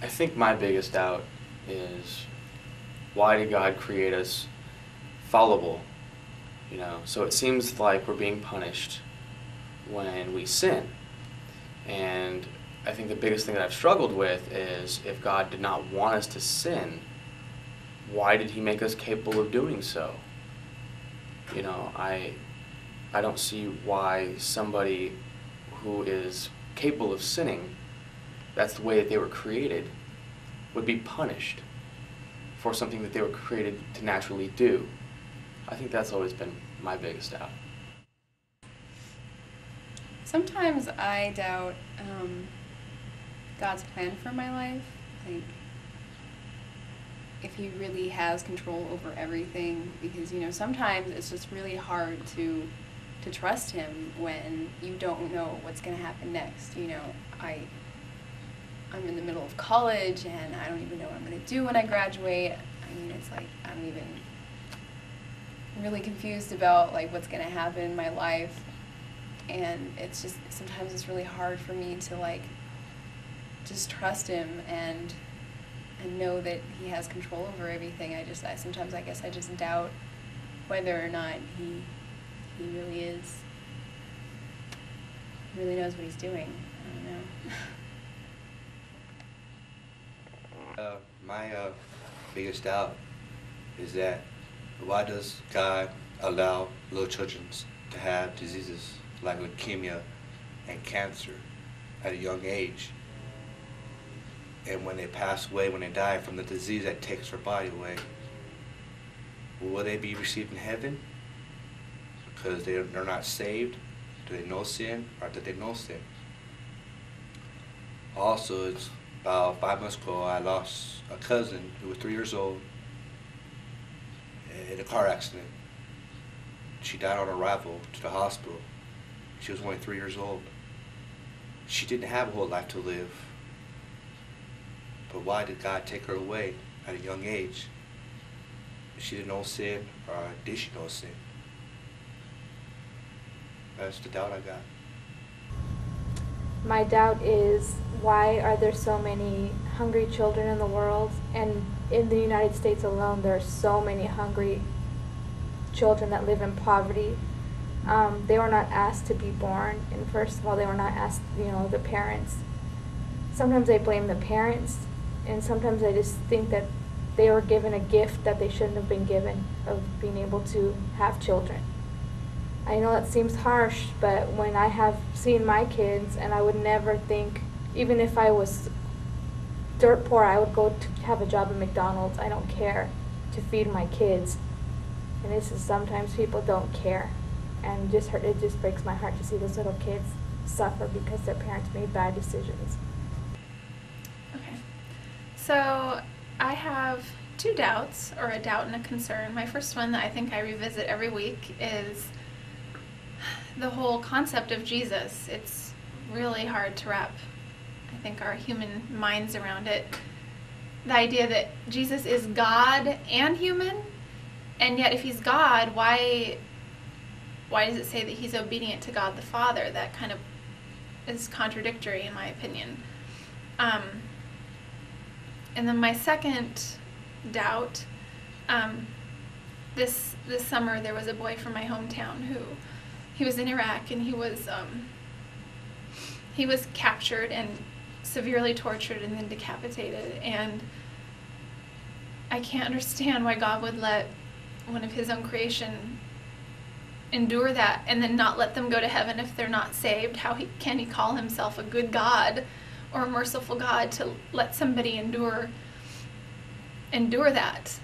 I think my biggest doubt is, why did God create us fallible? So it seems like we're being punished when we sin. And I think the biggest thing that I've struggled with is, if God did not want us to sin, why did he make us capable of doing so? I don't see why somebody who is capable of sinning, that's the way that they were created, would be punished for something that they were created to naturally do. I think that's always been my biggest doubt. Sometimes I doubt God's plan for my life. Like, if he really has control over everything, because sometimes it's just really hard to trust him when you don't know what's going to happen next. I'm in the middle of college and I don't even know what I'm going to do when I graduate. It's like I'm even really confused about like what's going to happen in my life, and it's just sometimes it's really hard for me to like just trust him and know that he has control over everything. Sometimes I guess I just doubt whether or not he really knows what he's doing. I don't know. My biggest doubt is that, why does God allow little children to have diseases like leukemia and cancer at a young age? And when they pass away, when they die from the disease that takes their body away, will they be received in heaven because they're not saved? Do they know sin, or do they know sin? Also, it's about 5 months ago, I lost a cousin who was 3 years old in a car accident. She died on arrival to the hospital. She was only 3 years old. She didn't have a whole life to live. But why did God take her away at a young age? She didn't know sin, or did she know sin? That's the doubt I got. My doubt is, why are there so many hungry children in the world? And in the United States alone, there are so many hungry children that live in poverty. They were not asked to be born, and first of all, they were not asked, the parents. Sometimes I blame the parents, and sometimes I just think that they were given a gift that they shouldn't have been given, of being able to have children. I know that seems harsh, but when I have seen my kids, and I would never think, even if I was dirt poor, I would go to have a job at McDonald's, I don't care, to feed my kids. And this is, sometimes people don't care. And it just breaks my heart to see those little kids suffer because their parents made bad decisions. Okay. So I have two doubts, or a doubt and a concern. My first one that I think I revisit every week is the whole concept of Jesus. It's really hard to wrap, I think, our human minds around it. The idea that Jesus is God and human, and yet if he's God, why does it say that he's obedient to God the Father? That kind of is contradictory, in my opinion. And then my second doubt, this summer there was a boy from my hometown who, he was in Iraq, and he was captured and severely tortured and then decapitated. And I can't understand why God would let one of his own creation endure that and then not let them go to heaven if they're not saved. How can he call himself a good God or a merciful God to let somebody endure that?